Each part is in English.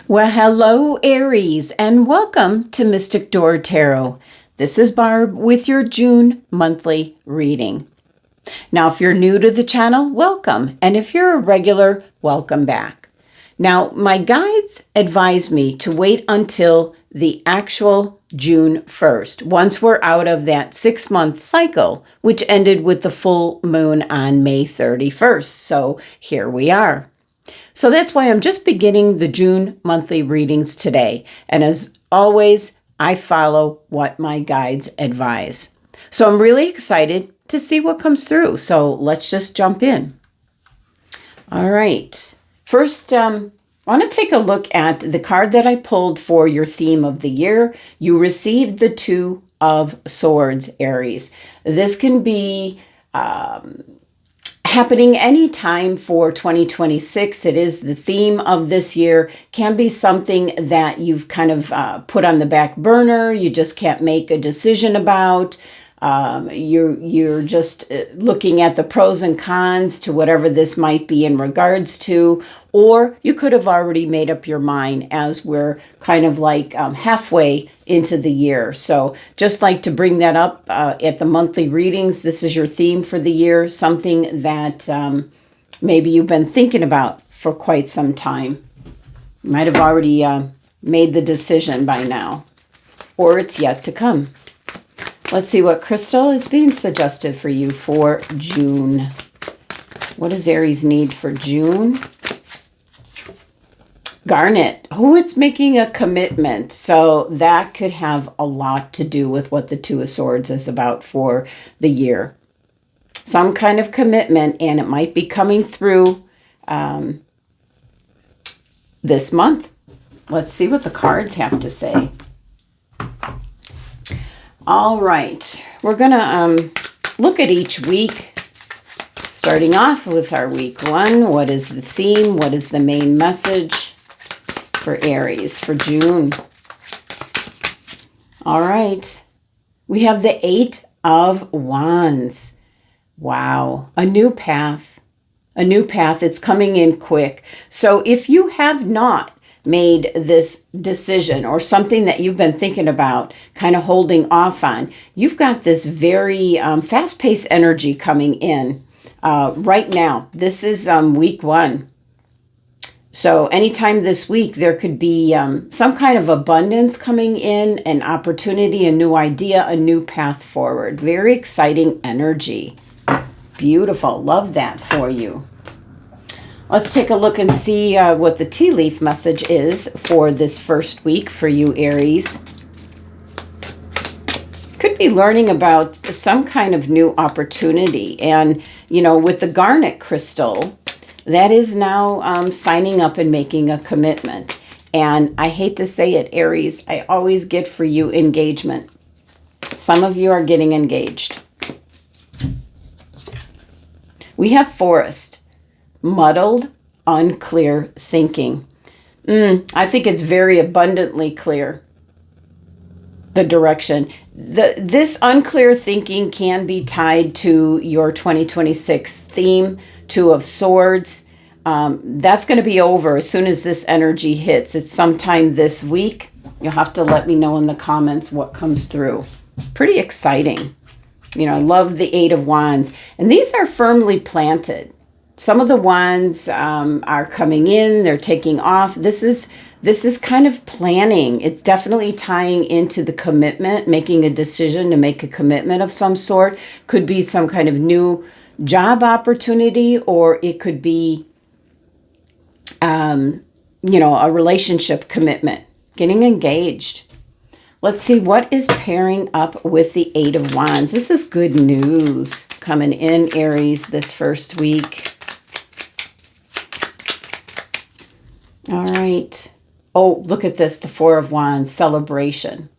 Well, hello, Aries, and welcome to Mystic Door Tarot. This is Barb with your June monthly reading. Now, if you're new to the channel, welcome. And if you're a regular, welcome back. Now, my guides advise me to wait until the actual June 1st, once we're out of that 6-month cycle, which ended with the full moon on May 31st. So here we are. So that's why I'm just beginning the June monthly readings today. And as always, I follow what my guides advise. So I'm really excited to see what comes through. So let's just jump in. All right. First, I want to take a look at the card that I pulled for your theme of the year. You received the Two of Swords, Aries. This can be happening anytime for 2026. It is the theme of this year. Can be something that you've kind of put on the back burner. You just can't make a decision about. You're just looking at the pros and cons to whatever this might be in regards to, or you could have already made up your mind as we're kind of like halfway into the year. So just like to bring that up at the monthly readings. This is your theme for the year, something that maybe you've been thinking about for quite some time. You might have already made the decision by now, or it's yet to come. Let's see what crystal is being suggested for you for June. What does Aries need for June? Garnet. Oh, it's making a commitment. So that could have a lot to do with what the Two of Swords is about for the year. Some kind of commitment, and it might be coming through this month. Let's see what the cards have to say. All right, we're going to look at each week, starting off with our week 1. What is the theme? What is the main message for Aries for June? All right, we have the 8 of Wands. Wow, a new path. A new path. It's coming in quick. So if you have not made this decision or something that you've been thinking about, kind of holding off on, you've got this very fast-paced energy coming in right now. This is week 1. So anytime this week, there could be some kind of abundance coming in, an opportunity, a new idea, a new path forward. Very exciting energy. Beautiful. Love that for you. Let's take a look and see what the tea leaf message is for this first week for you, Aries. Could be learning about some kind of new opportunity. And, you know, with the garnet crystal, that is now signing up and making a commitment. And I hate to say it, Aries, I always get for you engagement. Some of you are getting engaged. We have forest. Muddled, unclear thinking. I think it's very abundantly clear, the direction. This unclear thinking can be tied to your 2026 theme, Two of Swords. That's going to be over as soon as this energy hits. It's sometime this week. You'll have to let me know in the comments what comes through. Pretty exciting. You know, I love the 8 of Wands. And these are firmly planted. Some of the wands are coming in, they're taking off. This is kind of planning. It's definitely tying into the commitment, making a decision to make a commitment of some sort. Could be some kind of new job opportunity, or it could be, a relationship commitment, getting engaged. Let's see what is pairing up with the 8 of Wands. This is good news coming in, Aries, this first week. All right. Oh, look at this, the 4 of Wands, celebration.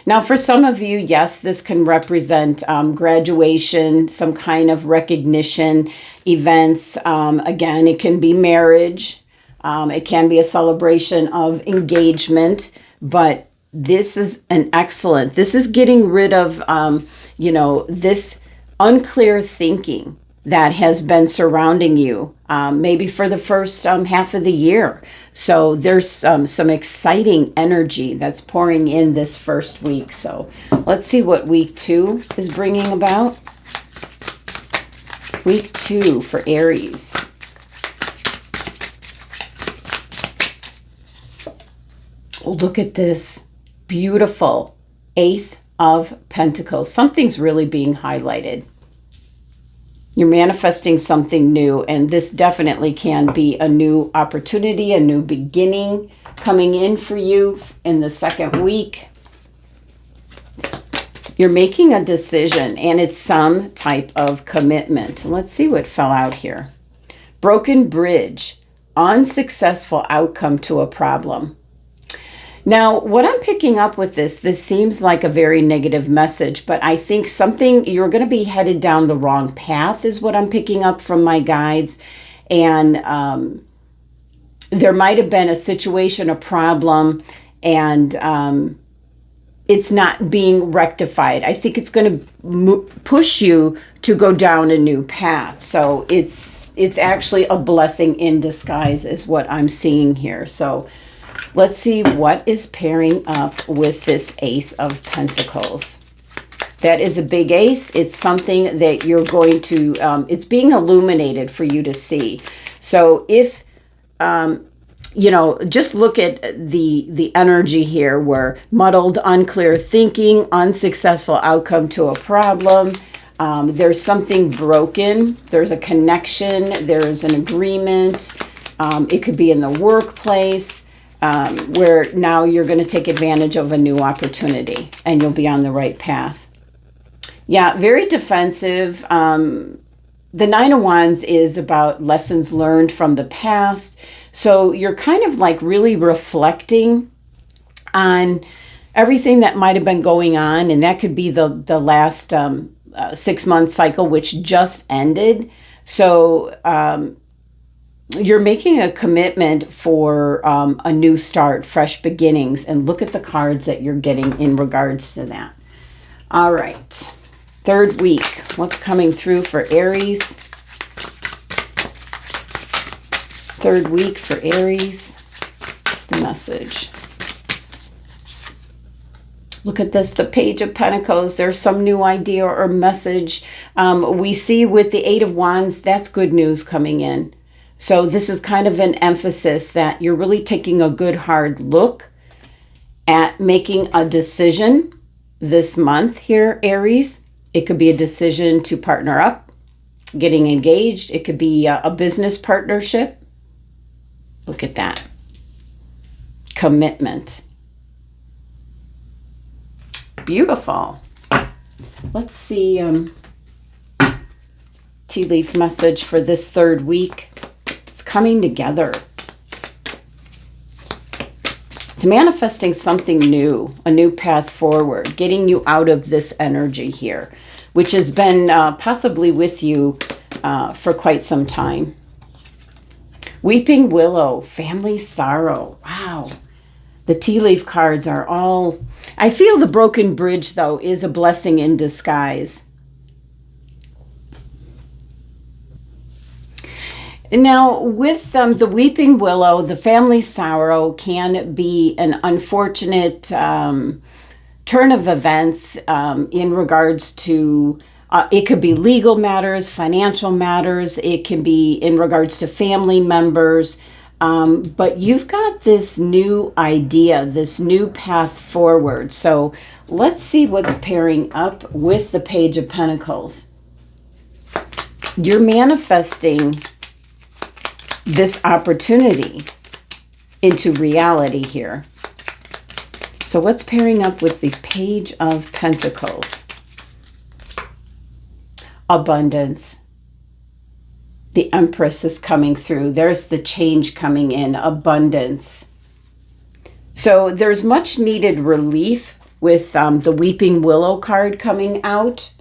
Now, for some of you, yes, this can represent graduation, some kind of recognition, events. Again, it can be marriage. It can be a celebration of engagement, but this is this is getting rid of, this unclear thinking. that has been surrounding you, maybe for the first half of the year. So there's some exciting energy that's pouring in this first week. So let's see what week 2 is bringing about. Week 2 for Aries. Oh, look at this beautiful Ace of Pentacles. Something's really being highlighted. You're manifesting something new, and this definitely can be a new opportunity, a new beginning coming in for you in the second week. You're making a decision, and it's some type of commitment. Let's see what fell out here. Broken bridge, unsuccessful outcome to a problem. Now, what I'm picking up with this seems like a very negative message, but I think you're going to be headed down the wrong path is what I'm picking up from my guides. And there might have been a situation, a problem, and it's not being rectified. I think it's going to push you to go down a new path. So it's actually a blessing in disguise is what I'm seeing here. So let's see what is pairing up with this Ace of Pentacles. That is a big ace. It's something that you're going to, it's being illuminated for you to see. So if, just look at the energy here where muddled, unclear thinking, unsuccessful outcome to a problem. There's something broken. There's a connection. There's an agreement. It could be in the workplace. Where now you're going to take advantage of a new opportunity and you'll be on the right path. Yeah, very defensive. The Nine of Wands is about lessons learned from the past. So you're kind of like really reflecting on everything that might have been going on. And that could be the last 6-month cycle, which just ended. So, you're making a commitment for a new start, fresh beginnings, and look at the cards that you're getting in regards to that. All right, third week. What's coming through for Aries? Third week for Aries. What's the message? Look at this, the Page of Pentacles. There's some new idea or message. We see with the Eight of Wands, that's good news coming in. So this is kind of an emphasis that you're really taking a good hard look at making a decision this month here, Aries. It could be a decision to partner up, getting engaged. It could be a business partnership. Look at that. Commitment. Beautiful. Let's see tea leaf message for this third week. Coming together. It's manifesting something new, a new path forward, getting you out of this energy here, which has been possibly with you for quite some time. Weeping Willow, family sorrow. Wow. The tea leaf cards are all, I feel the broken bridge though is a blessing in disguise. Now, with the Weeping Willow, the family sorrow can be an unfortunate turn of events in regards to, it could be legal matters, financial matters, it can be in regards to family members, but you've got this new idea, this new path forward. So let's see what's pairing up with the Page of Pentacles. You're manifesting this opportunity into reality here. So what's pairing up with the Page of Pentacles? Abundance. The Empress is coming through. There's the change coming in. Abundance. So there's much needed relief with the Weeping Willow card coming out.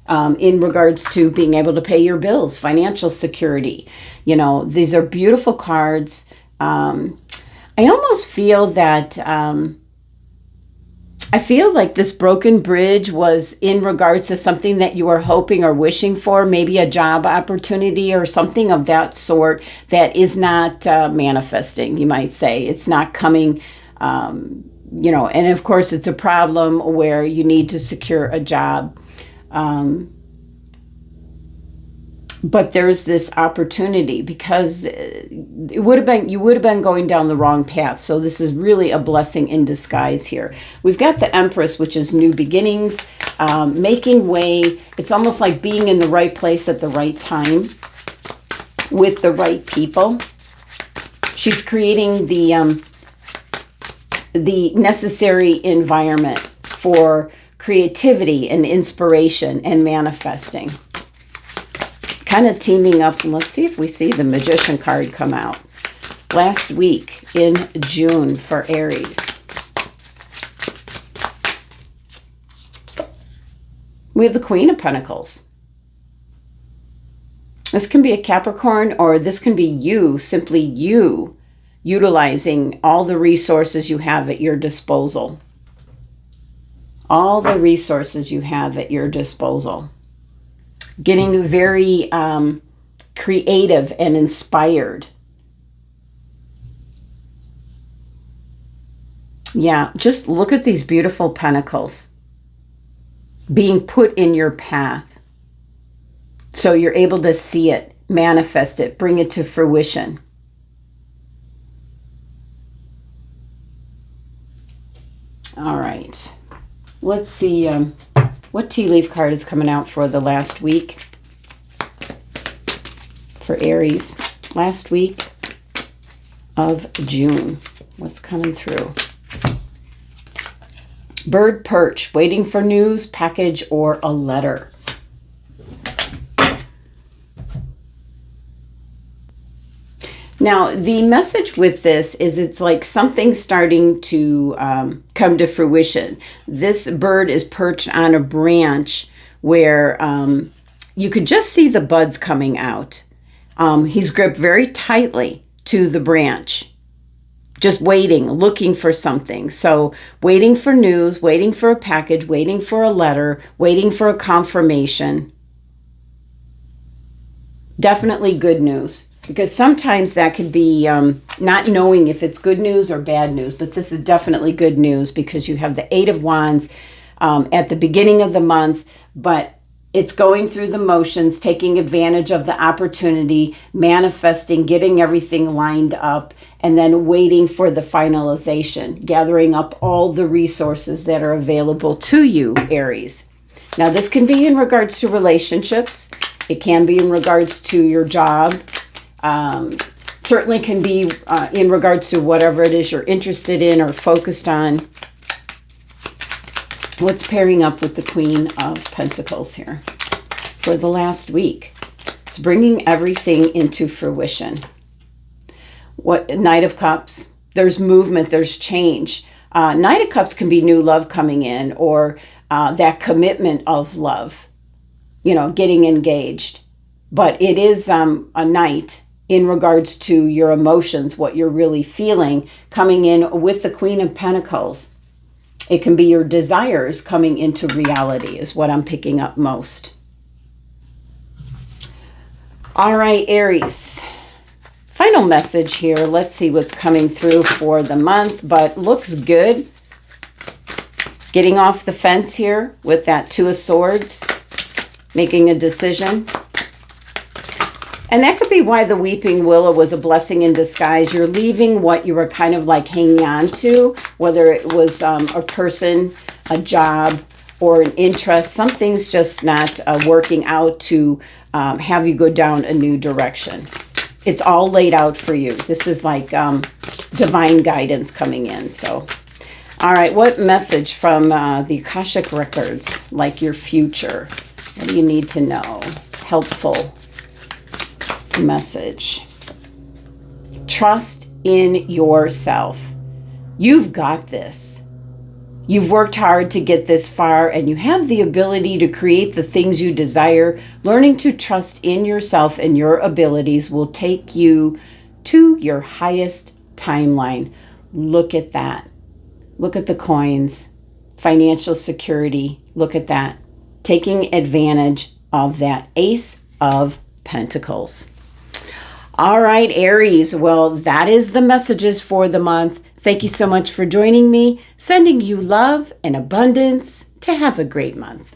In regards to being able to pay your bills, financial security. You know, these are beautiful cards. I almost feel that I feel like this broken bridge was in regards to something that you were hoping or wishing for, maybe a job opportunity or something of that sort that is not manifesting, you might say. It's not coming, you know, and of course it's a problem where you need to secure a job. But there's this opportunity because you would have been going down the wrong path. So this is really a blessing in disguise here. We've got the Empress, which is new beginnings, making way. It's almost like being in the right place at the right time with the right people. She's creating the necessary environment for creativity and inspiration and manifesting. Kind of teaming up. Let's see if we see the Magician card come out. Last week in June for Aries. We have the Queen of Pentacles. This can be a Capricorn, or this can be you, simply you, utilizing all the resources you have at your disposal. All the resources you have at your disposal. Getting very creative and inspired. Yeah, just look at these beautiful pentacles being put in your path. So you're able to see it, manifest it, bring it to fruition. All right. Let's see what tea leaf card is coming out for the last week for Aries. Last week of June. What's coming through? Bird perch, waiting for news, package, or a letter. Now, the message with this is it's like something starting to come to fruition. This bird is perched on a branch where you could just see the buds coming out. He's gripped very tightly to the branch, just waiting, looking for something. So waiting for news, waiting for a package, waiting for a letter, waiting for a confirmation. Definitely good news. Because sometimes that could be not knowing if it's good news or bad news. But this is definitely good news because you have the Eight of Wands at the beginning of the month. But it's going through the motions, taking advantage of the opportunity, manifesting, getting everything lined up, and then waiting for the finalization, gathering up all the resources that are available to you, Aries. Now, this can be in regards to relationships. It can be in regards to your job. Certainly can be in regards to whatever it is you're interested in or focused on. What's pairing up with the Queen of Pentacles here for the last week? It's bringing everything into fruition. What Knight of Cups? There's movement, there's change. Knight of Cups can be new love coming in, or that commitment of love, you know, getting engaged. But it is a Knight in regards to your emotions, what you're really feeling, coming in with the Queen of Pentacles. It can be your desires coming into reality is what I'm picking up most. All right, Aries. Final message here. Let's see what's coming through for the month, but looks good. Getting off the fence here with that Two of Swords, making a decision. And that could be why the Weeping Willow was a blessing in disguise. You're leaving what you were kind of like hanging on to, whether it was a person, a job, or an interest. Something's just not working out to have you go down a new direction. It's all laid out for you. This is like divine guidance coming in. So, all right, what message from the Akashic records, like your future? What do you need to know? Helpful message. Trust in yourself. You've got this. You've worked hard to get this far, and you have the ability to create the things you desire. Learning to trust in yourself and your abilities will take you to your highest timeline. Look at that. Look at the coins. financial security. Look at that. Taking advantage of that Ace of Pentacles. All right, Aries. Well, that is the messages for the month. Thank you so much for joining me. Sending you love and abundance to have a great month.